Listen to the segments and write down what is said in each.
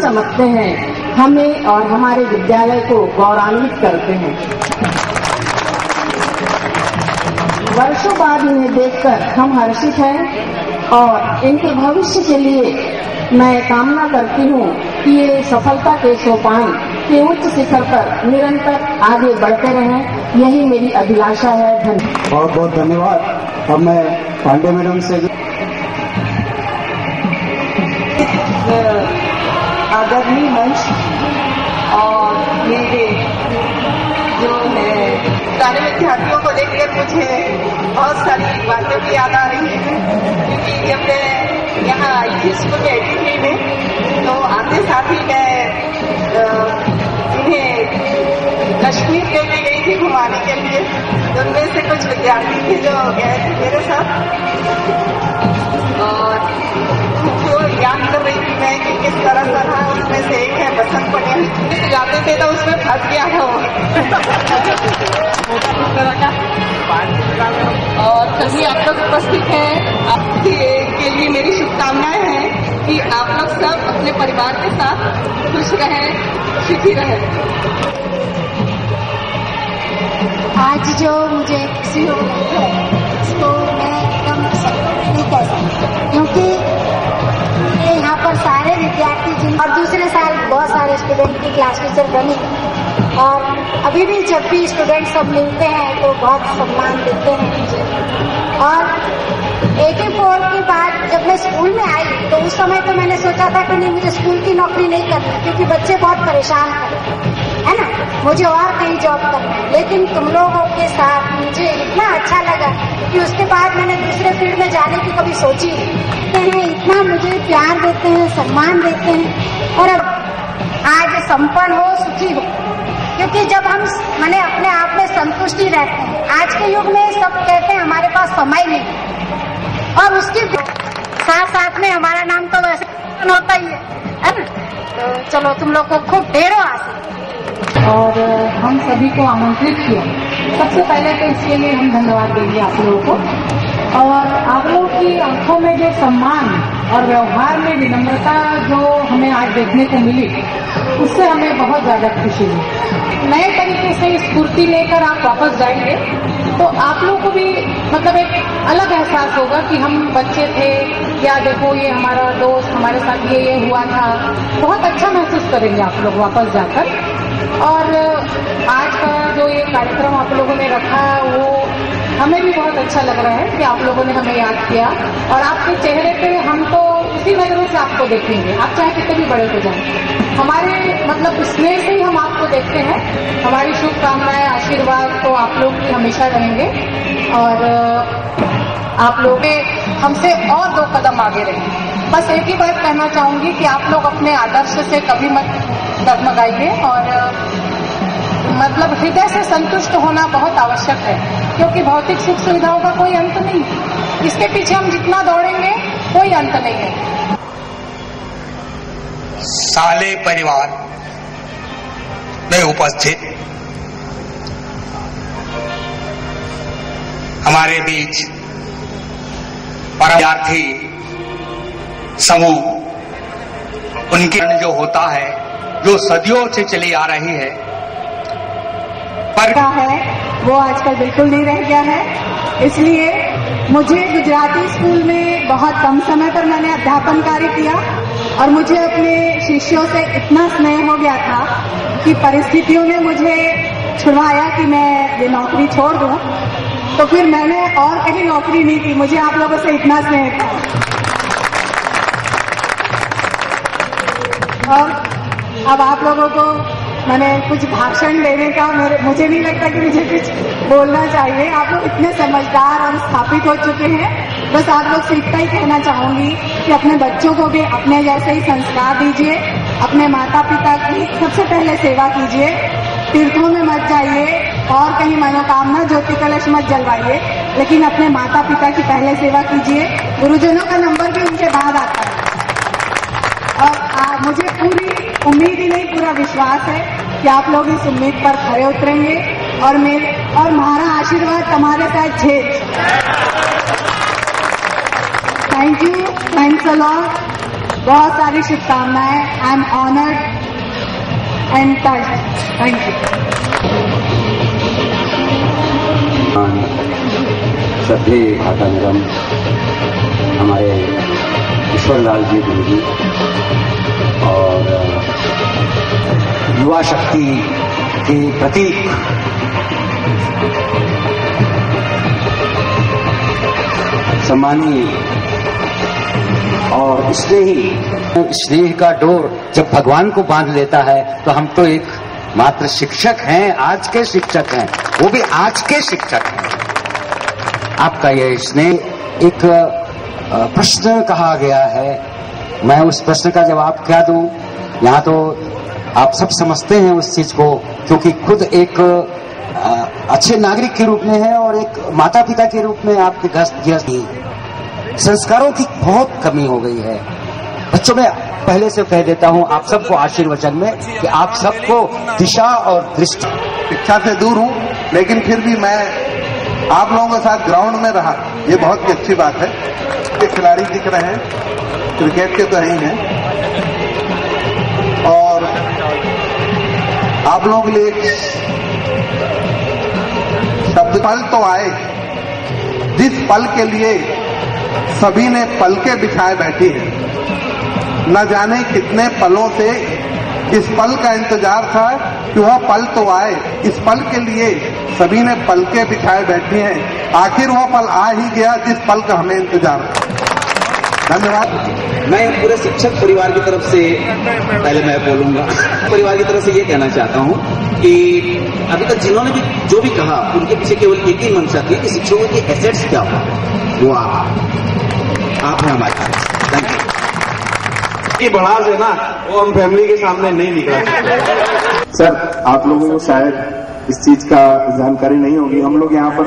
चमकते हैं, हमें और हमारे विद्यालय को गौरवान्वित करते हैं। वर्षों बाद इन्हें देखकर हम हर्षित हैं और इनके भविष्य के लिए मैं कामना करती हूँ कि ये सफलता के सोपान के उच्च शिखर पर निरंतर आगे बढ़ते रहें, यही मेरी अभिलाषा है। धन्यवाद। बहुत बहुत धन्यवाद। अब मैं पांडे मैडम से आदरणीय मंच और मेरे जो है सारे विद्यार्थियों को देखकर मुझे बहुत सारी बातें भी याद आ रही हैं, क्योंकि जब मैं यहाँ आई थी स्कूल में 83 में, तो आते साथ ही मैं इन्हें कश्मीर लेके गई थी घुमाने के लिए। तो उनमें से कुछ विद्यार्थी थे जो गए थे मेरे साथ, और जो याद कर रही थी मैं कि किस तरह का था। उसमें से एक है बसंत पटेल, जाते थे तो उसमें फंस गया था वो। और सभी आप लोग उपस्थित हैं, आपके लिए मेरी शुभकामनाएं हैं कि आप लोग सब अपने परिवार के साथ खुश रहें, सुखी रहें। आज जो मुझे खुशी हो रही है उसको मैं एकदम नहीं कह सकती, क्योंकि यहाँ पर सारे विद्यार्थी और दूसरे साल बहुत सारे स्टूडेंट की क्लास टीचर बनी, और अभी भी जब भी स्टूडेंट सब मिलते हैं तो बहुत सम्मान देते हैं मुझे। और 84 के बाद जब मैं स्कूल में आई तो उस समय तो मैंने सोचा था कि नहीं, मुझे स्कूल की नौकरी नहीं करनी, क्योंकि बच्चे बहुत परेशान है ना, मुझे और कहीं जॉब करना है। लेकिन तुम लोगों के साथ मुझे इतना अच्छा लगा कि उसके बाद मैंने दूसरे फील्ड में जाने की कभी सोची नहीं। इतना मुझे प्यार देते हैं, सम्मान देते हैं, और अब आज संपन्न हो, सुखी हो, क्योंकि जब हम मैंने अपने आप में संतुष्टि रहते हैं। आज के युग में सब कहते हैं हमारे पास समय नहीं, और उसके साथ साथ में हमारा नाम तो वैसे होता ही है ना। तो चलो, तुम लोग को खूब ढेरों आशीर्वाद। और हम सभी को आमंत्रित किया, सबसे पहले तो इसके लिए हम धन्यवाद देंगे आप लोगों को। और आप लोगों की आंखों में जो सम्मान और व्यवहार में विनम्रता जो हमें आज देखने को मिली, उससे हमें बहुत ज्यादा खुशी हुई। नए तरीके से स्फूर्ति लेकर आप वापस जाएंगे तो आप लोगों को भी मतलब एक अलग एहसास होगा कि हम बच्चे थे, या देखो ये हमारा दोस्त, हमारे साथ ये हुआ था। बहुत अच्छा महसूस करेंगे आप लोग वापस जाकर। और आज का जो ये कार्यक्रम आप लोगों ने रखा, वो हमें भी बहुत अच्छा लग रहा है कि आप लोगों ने हमें याद किया, और आपके चेहरे पे हम तो उसी नजरों से आपको देखेंगे, आप चाहे कितने भी बड़े हो जाएं। हमारे मतलब स्नेह से ही हम आपको देखते हैं। हमारी शुभकामनाएं, आशीर्वाद तो आप लोग की हमेशा रहेंगे, और आप लोग हमसे और 2 कदम आगे रहें। बस एक ही बात कहना चाहूंगी कि आप लोग अपने आदर्श से कभी मत डगमगाइए, और मतलब हृदय से संतुष्ट होना बहुत आवश्यक है, क्योंकि भौतिक सुख सुविधाओं का कोई अंत नहीं है। इसके पीछे हम जितना दौड़ेंगे कोई अंत नहीं है। साले परिवार में उपस्थित हमारे बीच विद्यार्थी समूह, उनकी जो होता है, जो सदियों से चली आ रही है, पर है वो आजकल बिल्कुल नहीं रह गया है। इसलिए मुझे गुजराती स्कूल में बहुत कम समय पर मैंने अध्यापन कार्य किया, और मुझे अपने शिष्यों से इतना स्नेह हो गया था कि परिस्थितियों ने मुझे छुड़वाया कि मैं ये नौकरी छोड़ दूं। तो फिर मैंने और कहीं नौकरी नहीं की, मुझे आप लोगों से इतना स्नेह था। और अब आप लोगों को मैंने कुछ भाषण देने का मुझे नहीं लगता कि मुझे कुछ बोलना चाहिए। आप लोग इतने समझदार और स्थापित हो चुके हैं। बस आप लोग से इतना ही कहना चाहूंगी कि अपने बच्चों को भी अपने जैसे ही संस्कार दीजिए, अपने माता पिता की सबसे पहले सेवा कीजिए, तीर्थों में मत जाइए और कहीं मनोकामना ज्योति कलश मत जलवाइए, लेकिन अपने माता पिता की पहले सेवा कीजिए। गुरुजनों का नंबर भी उनके बाद आता है। और मुझे पूरी उम्मीद ही नहीं, पूरा विश्वास है कि आप लोग इस उम्मीद पर खरे उतरेंगे, और हमारा आशीर्वाद तुम्हारे साथ झेल। Thank you, thanks a lot. बहुत सारी शुभकामनाएं। I am honoured and touched. Thank you. श्रद्धे भाटा मैडम, हमारे ईश्वरलाल जी गुरु जी और युवा शक्ति के प्रतीक सम्मानीय और स्नेह का डोर जब भगवान को बांध लेता है तो हम तो एक मात्र शिक्षक हैं, आज के शिक्षक हैं, वो भी आज के शिक्षक हैं। आपका यह स्नेह एक प्रश्न कहा गया है, मैं उस प्रश्न का जवाब क्या दूं? यहाँ तो आप सब समझते हैं उस चीज को, क्योंकि खुद एक अच्छे नागरिक के रूप में है और एक माता पिता के रूप में आपके गृहस्थ संस्कारों की बहुत कमी हो गई है बच्चों में। पहले से कह देता हूं आप सबको आशीर्वचन में कि आप सबको दिशा और दृष्टि। शिक्षा से दूर हूं, लेकिन फिर भी मैं आप लोगों के साथ ग्राउंड में रहा, ये बहुत ही अच्छी बात है। ये खिलाड़ी दिख रहे हैं, क्रिकेट के तो ही हैं, और आप लोगों के लिए एक शब्द पल तो आए, जिस पल के लिए सभी ने पलके बिछाए बैठी है। न जाने कितने पलों से इस पल का इंतजार था कि वह पल तो आए। इस पल के लिए सभी ने पलके बिछाए बैठी हैं। आखिर वह पल आ ही गया जिस पल का हमें इंतजार था। धन्यवाद। मैं पूरे शिक्षक परिवार की तरफ से पहले मैं बोलूंगा, परिवार की तरफ से ये कहना चाहता हूँ कि अभी तक जिन्होंने भी जो भी कहा उनके पीछे केवल एक ही मंशा थी कि शिक्षकों की एसेट्स क्या हो, वो आप हैं हमारे पास। Thank you. की बढ़ास है ना, वो हम फैमिली के सामने नहीं निकला। सर, आप लोगों को शायद इस चीज का जानकारी नहीं होगी, हम लोग यहाँ पर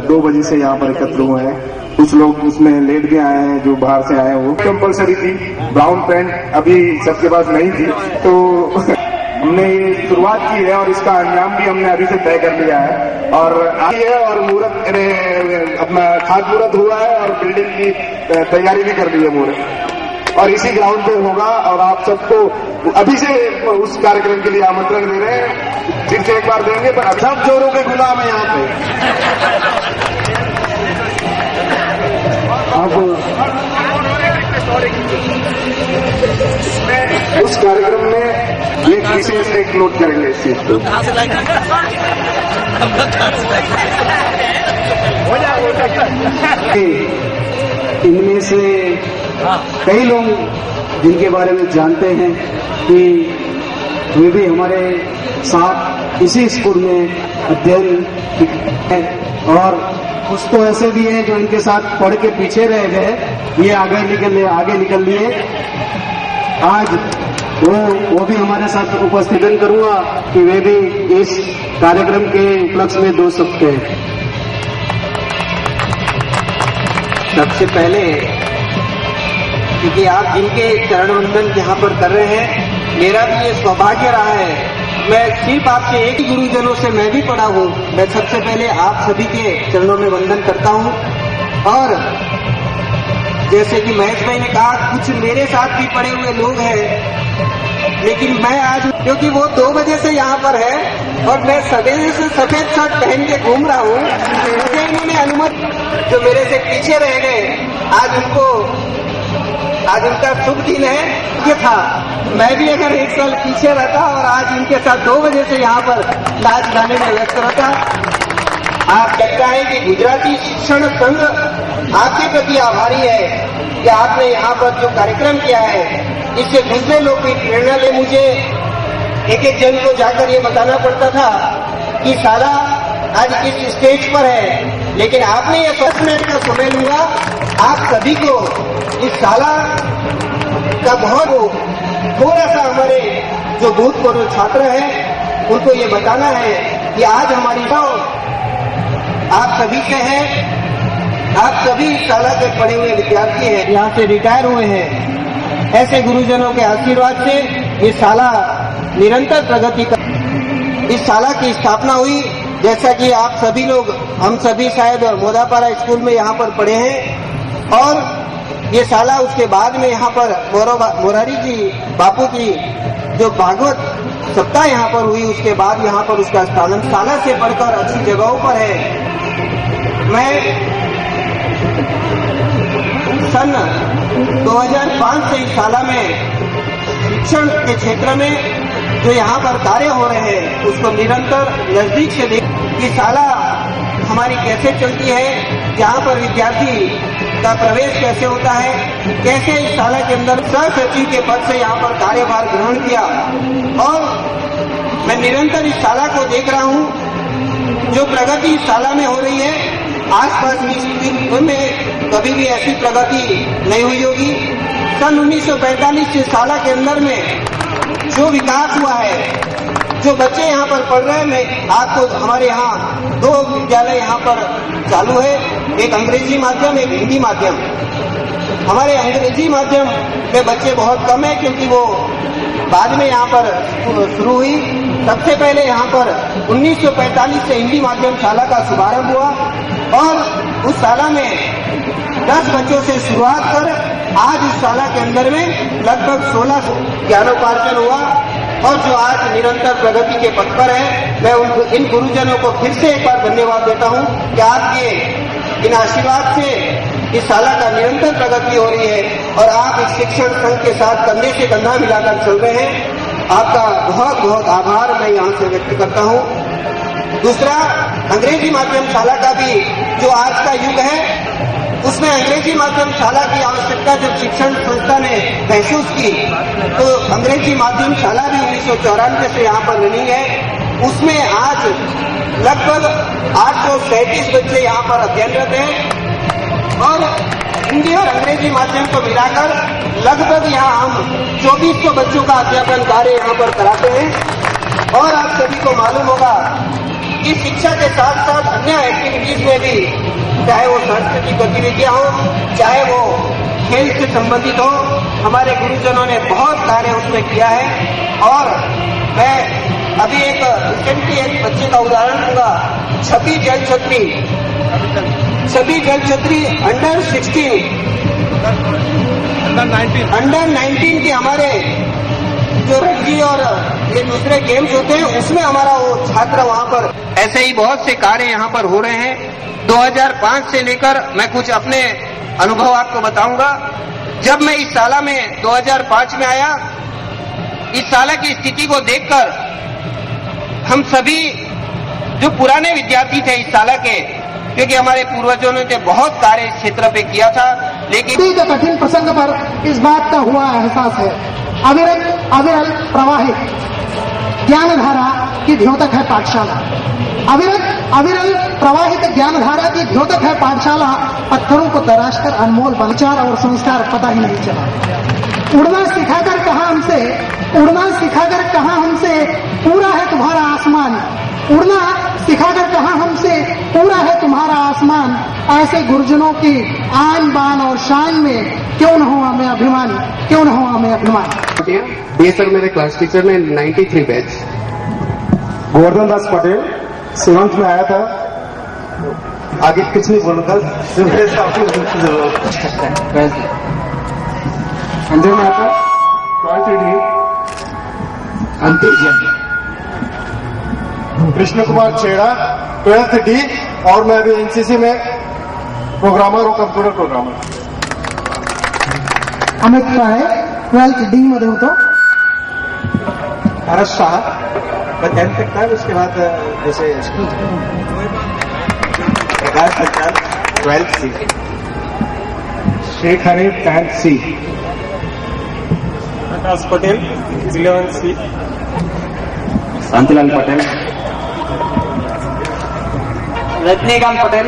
2 बजे से यहाँ पर एकत्र हुए हैं। कुछ लोग उसमें लेट के आए हैं, जो बाहर से आए हैं। वो कंपल्सरी थी, ब्राउन पैंट अभी सबके पास नहीं थी, तो हमने ये शुरुआत की है और इसका अंजाम भी हमने अभी से तय कर लिया है। और आई है और मुहूर्त अपना खाद मुहूर्त हुआ है और बिल्डिंग की तैयारी भी कर ली है मुहूर्त, और इसी ग्राउंड पे होगा। और आप सबको अभी से उस कार्यक्रम के लिए आमंत्रण दे रहे हैं, फिर से एक बार देंगे, पर सब जोरों के गुलाम है यहाँ पे। अब उस कार्यक्रम में एक विशेष एक नोट करेंगे इस चीज को। इनमें से कई लोग जिनके बारे में जानते हैं कि वे भी हमारे साथ इसी स्कूल में अध्ययन है, और कुछ तो ऐसे भी हैं जो इनके साथ पढ़ के पीछे रह गए, ये आगे निकल लिए। आज वो भी हमारे साथ उपस्थित करूंगा कि वे भी इस कार्यक्रम के उपलक्ष्य में 2 शब्द हैं। सबसे पहले क्योंकि आप जिनके चरण वंदन यहाँ पर कर रहे हैं, मेरा भी ये सौभाग्य रहा है। मैं सिर्फ आपसे एक ही गुरुजनों से मैं भी पढ़ा हूँ। मैं सबसे पहले आप सभी के चरणों में वंदन करता हूँ। और जैसे कि महेश भाई ने कहा, कुछ मेरे साथ भी पढ़े हुए लोग हैं, लेकिन मैं आज, क्योंकि वो 2 बजे से यहाँ पर है और मैं सवेरे से सफेद शर्ट पहन के घूम रहा हूँ, मुझे इन्होंने अनुमति, जो मेरे से पीछे रह गए, आज उनका शुभ दिन है। ये था, मैं भी अगर 1 साल पीछे रहता और आज इनके साथ 2 बजे से यहाँ पर नाच गाने में व्यस्त रहता। आप कहता है कि गुजराती शिक्षण संघ आपके प्रति आभारी है कि आपने यहाँ पर जो कार्यक्रम किया है, इससे दूसरे लोग भी प्रेरणा ले। मुझे एक जन को जाकर ये बताना पड़ता था कि साला आज किस स्टेज पर है, लेकिन आपने ये 10 मिनट का समय लूंगा आप सभी को इस साला का बहुत थोड़ा सा हमारे जो भूतपूर्व छात्र हैं उनको ये बताना है कि आज हमारी आप सभी से है, आप सभी इस शाला के पढ़े हुए विद्यार्थी हैं, यहाँ से रिटायर हुए हैं। ऐसे गुरुजनों के आशीर्वाद से ये शाला निरंतर प्रगति कर, इस शाला की स्थापना हुई। जैसा कि आप सभी लोग, हम सभी शायद मोदापारा स्कूल में यहाँ पर पढ़े हैं, और ये शाला उसके बाद में यहाँ पर मोरारी जी बापू की जो भागवत सप्ताह यहाँ पर हुई, उसके बाद यहाँ पर उसका स्थान शाला से पढ़कर अच्छी जगहों पर है। मैं सन 2005 से इस शाला में शिक्षण के क्षेत्र में जो यहाँ पर कार्य हो रहे हैं उसको निरंतर नजदीक से देख कि शाला हमारी कैसे चलती है, यहाँ पर विद्यार्थी का प्रवेश कैसे होता है, कैसे इस शाला के अंदर सह सचिव के पद से यहाँ पर कार्यभार ग्रहण किया। और मैं निरंतर इस शाला को देख रहा हूँ, जो प्रगति इस शाला में हो रही है आसपास की स्थिति में कभी भी ऐसी प्रगति नहीं हुई होगी। सन 1945 से शाला के अंदर में जो विकास हुआ है, जो बच्चे यहाँ पर पढ़ रहे हैं, मैं आपको हमारे यहाँ 2 विद्यालय यहाँ पर चालू है, एक अंग्रेजी माध्यम एक हिंदी माध्यम। हमारे अंग्रेजी माध्यम में बच्चे बहुत कम है क्योंकि वो बाद में यहाँ पर शुरू हुई। सबसे पहले यहाँ पर 1945 से हिंदी माध्यम शाला का शुभारंभ हुआ और उस शाला में 10 बच्चों से शुरुआत कर आज इस शाला के अंदर में लगभग 16 ज्ञानोपार्जन हुआ और जो आज निरंतर प्रगति के पथ पर है। मैं इन गुरुजनों को फिर से एक बार धन्यवाद देता हूँ कि आपके इन आशीर्वाद से इस शाला का निरंतर प्रगति हो रही है और आप इस शिक्षण संघ के साथ कंधे से कंधा मिलाकर चल रहे हैं। आपका बहुत बहुत आभार मैं यहाँ से व्यक्त करता हूँ। दूसरा, अंग्रेजी माध्यम शाला का भी जो आज का युग है उसमें अंग्रेजी माध्यम शाला की आवश्यकता जब शिक्षण संस्था ने महसूस की तो अंग्रेजी माध्यम शाला भी 1994 से यहाँ पर रनिंग है। उसमें आज लगभग 837 बच्चे यहाँ पर अध्ययनरत हैं और हिंदी और अंग्रेजी माध्यम को मिलाकर लगभग यहाँ हम 2400 बच्चों का अध्यापन कार्य यहाँ पर कराते हैं। और आप सभी को मालूम होगा कि शिक्षा के साथ साथ अन्य एक्टिविटीज में भी, चाहे वो सांस्कृतिक गतिविधियां हो, चाहे वो खेल से संबंधित हो, हमारे गुरुजनों ने बहुत कार्य उसमें किया है। और मैं अभी रिसेंटली एक बच्चे का उदाहरण दूंगा, छवि जल छत्री अंडर 19 के हमारे जो रणजी और ये दूसरे गेम्स होते हैं उसमें हमारा वो छात्र वहाँ पर, ऐसे ही बहुत से कार्य यहाँ पर हो रहे हैं। 2005 से लेकर मैं कुछ अपने अनुभव आपको बताऊंगा। जब मैं इस शाला में 2005 में आया, इस शाला की स्थिति को देखकर हम सभी जो पुराने विद्यार्थी थे इस शाला के, क्योंकि हमारे पूर्वजों ने बहुत कार्य इस क्षेत्र पे किया था, लेकिन कठिन प्रसंग पर इस बात का हुआ एहसास है। अविरल प्रवाहित ज्ञानधारा की द्योतक है पाठशाला। अविरल प्रवाहित ज्ञानधारा की द्योतक है पाठशाला। पत्थरों को तराशकर अनमोल विचार और संस्कार पता ही नहीं चला। उड़ना सिखाकर कहा हमसे पूरा है तुम्हारा आसमान। उड़ना सिखाकर कहा हमसे पूरा है तुम्हारा आसमान। ऐसे गुरुजनों की आन बान और शान में क्यों न हो हमें अभिमान। सर मेरे क्लास टीचर ने 93 बैच। गोवर्धन दास पटेल 7th में आया था। आगे कुछ नहीं बोलूंगा। संजय माता 12th डी अंतिम। कृष्ण कुमार छेड़ा 12th डी और मैं अभी एनसीसी में प्रोग्रामर और computer programmer. Amit Rai 12th D मध्ये होतो। हर्ष शाह 10th तक था, उसके बाद जैसे प्रकाश पंचाल 12th सी। शेख हनीफ 10th सी। प्रकाश पटेल 11th सी। शांतिलाल पटेल। रजनीकांत पटेल